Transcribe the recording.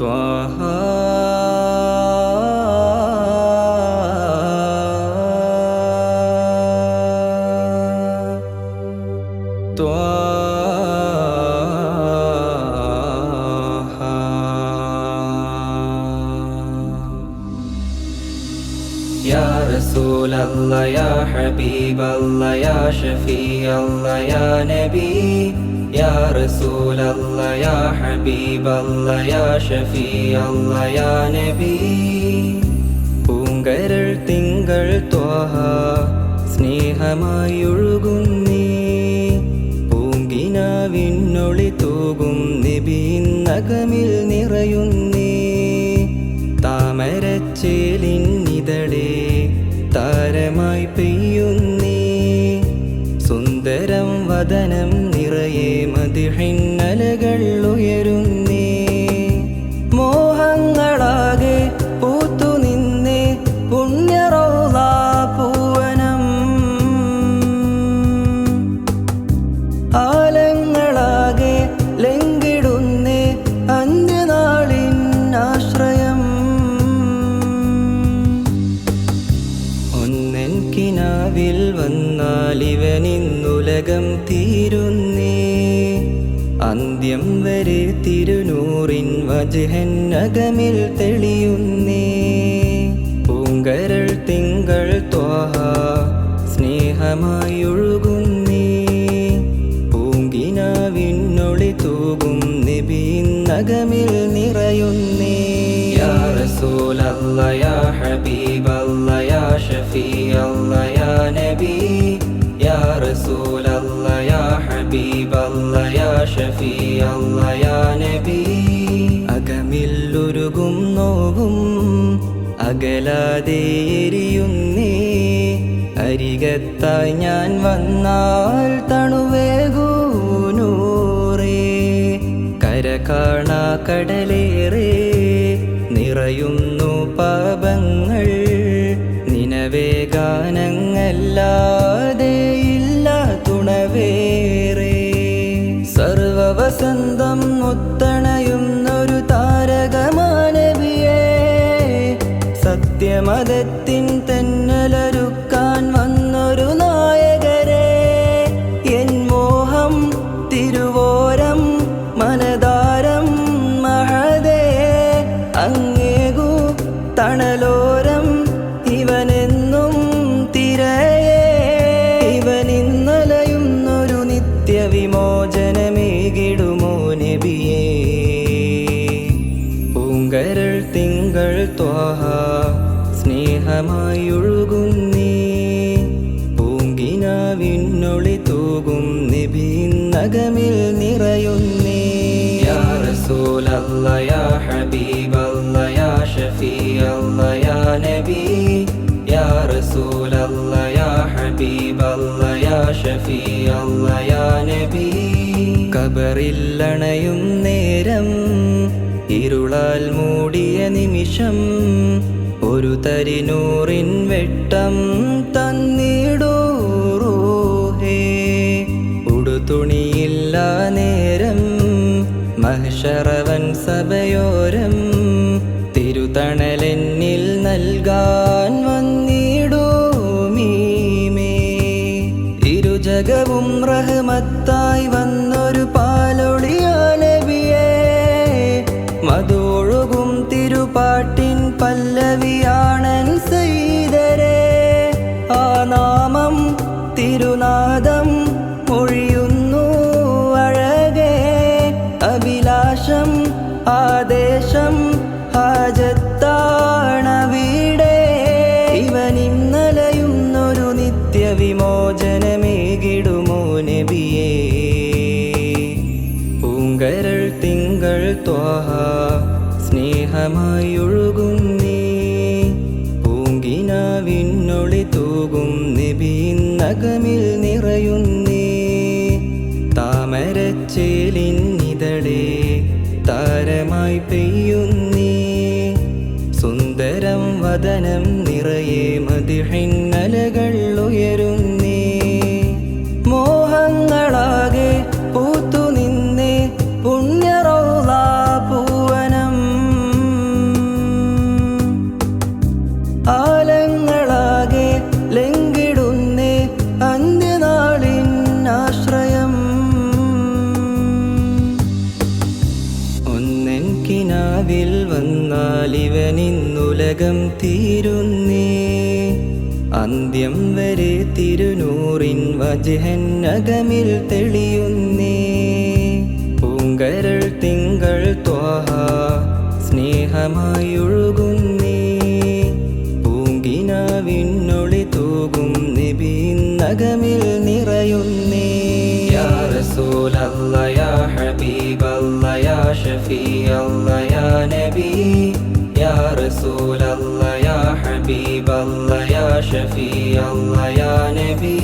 Thwaha Ya Rasulallah, Ya Habiballah, Ya Shafi'allah, Ya Nabi. Ya Rasulallah, Ya Habiballah, Ya Shafi'allah, Ya Nabi. പൂങ്കരൾ തിങ്കൾ ത്വാഹ സ്നേഹമായൊഴുകുന്നേ, പൂങ്കിനാവിന്നൊളി തൂകും നബിയിൻ നഖമിൽ നിറയുന്നേ. താമരച്ചേലിന്നിതളേ താരമായി പെയ്യുന്നേ, സുന്ദരം വദനം നിറയെ മദിഹിന്നലകൾ ഉയരുന്നേ. മോഹങ്ങളാകെ പൂത്തുനിന്നേ പുണ്യറൗള പൂവനം, ആലങ്ങളാകെ ലംഘിടുന്നേ അന്ത്യനാളിൻ ആശ്രയം. ഒന്നൻ കിനാവിൽ വന്നാലിവനിന്നുലകം തീരുന്നേ, അന്ത്യം വരെ തിരുനൂറിൻ വജ്ഹന്നകമിൽ തെളിയുന്നേ. പൂങ്കരൾ തിങ്കൾ ത്വാഹ സ്നേഹമായൊഴുകുന്നേ, പൂങ്കിനാവിന്നൊളി തൂകും നബിയിൻ നഖമിൽ നിറയുന്നേ. യാ റസൂലല്ലാ, യാ ഹബീബല്ലാ, യാ ഷഫീഅല്ലാ, യാ നബി. യാ റസൂലല്ലാ, യാ ഹബീബല്ലാ, യാ ഷഫീഅല്ലാ, യാ നബി. അകമില്ലുരുകും നോവും അകലാതെ എരിയുന്നേ, അരികത്തായി ഞാൻ വന്നാൽ തണുവേകൂ നൂറേ. കര കാണാ കടലേറെ നിറയുന്നു പാപങ്ങൾ, നിനവേഗാനങ്ങല്ലാതെ ഇല്ല തുണവേറെ. സർവവസന്തം മുത്തണയുന്നൊരു താരകമാനവിയേ, സത്യമതത്തിൻ തെന്നലൊരുക്കാൻ വന്നൊരു നായകരെ. എൻ മോഹം തിരുവോരം മനതാരം മഹദേ, അങ്ങേകു തണലോരം ഇവനെന്നും തിരയേ. ഇവനിന്നലയുന്നൊരു നിത്യവിമോചനമേകിടുമോ നബിയേ. പൂങ്കരൾ തിങ്കൾ ത്വാഹ സ്നേഹമായൊഴുകുന്നേ, പൂങ്കിനാവിന്നൊളി തൂകും നബിയിൻ നഖമിൽ നിറയുന്നേ. യാ റസൂലല്ലാ, യാ ഹബീബല്ലാ, യാ ഷഫീഅല്ലാ, യാ നബി. യാ റസൂലല്ലാ, യാ ഹബീബല്ലാ, യാ ഷഫീഅല്ലാ, യാ നബി. ഖബറില്ലണയും നേരം ഇരുളാൽ മൂടിയ നിമിഷം, ഒരു തരിനൂറിൻ വെട്ടം തന്നിടൂ റൂഹേ. ഉടുതുണിയില്ല നേരം മഹ്ശറവൻ സഭയോരം, തിരുതണലെന്നിൽ നൽകാൻ വന്നിടൂ മീമേ. ഇരുജഗവും റഹ്മത്തായി വന്നൊരു പാലൊളിയാ നബിയേ, മധുവൊഴുകും തിരുപാട്ടിൻ പല്ലവിയാണൻ സയ്യിദരേ. ആ നാമം തിരുനാദം മൊഴിയുന്നു അഴകേ, അഭിലാഷം ആദേശം ഹാജത്താണവിടെ. ഇവനിന്നലയുന്നൊരു നിത്യവിമോചനമേകിടുമോ നബിയേ. പൂങ്കരൾ തിങ്കൾ ത്വാഹ സ്നേഹമായൊഴുകുന്നേ, പൂങ്കിനാവിന്നൊളി തൂകും നബിയിൻ നഖമിൽ നിറയുന്നേ. താമരച്ചേലിന്നിതളേ താരമായി പെയ്യുന്നേ, സുന്ദരം വദനം നിറയെ മദിഹിന്നലകൾ ഉയരുന്നേ. മോഹങ്ങളാകെ പൂത്തുനിന്നേ പുണ്യറൗള പൂവനം, കിനാവിൽ വന്നാൽ ഇവനിന്നുലകം തീരുന്നേ അന്ത്യം വരെ തിരുനൂറിൻ വജ്ഹന്നകമിൽ തെളിയുന്നേ പൂങ്കരൾ തിങ്കൾ ത്വാഹ സ്നേഹമായി ഒഴുകുന്നേ പൂങ്കിനാവിന്നൊളി തൂകും നബിയിൻ നഗമിൽ നിറയുന്നേ യാ റസൂലല്ലാഹ് യാ ഹബീബല്ലാഹ് യാ ഷഫീഅല്ലാഹ് യാ നബി യാ റസൂലല്ലാഹ് യാ ഹബീബല്ലാഹ് യാ ഷഫീഅല്ലാഹ് യാ നബി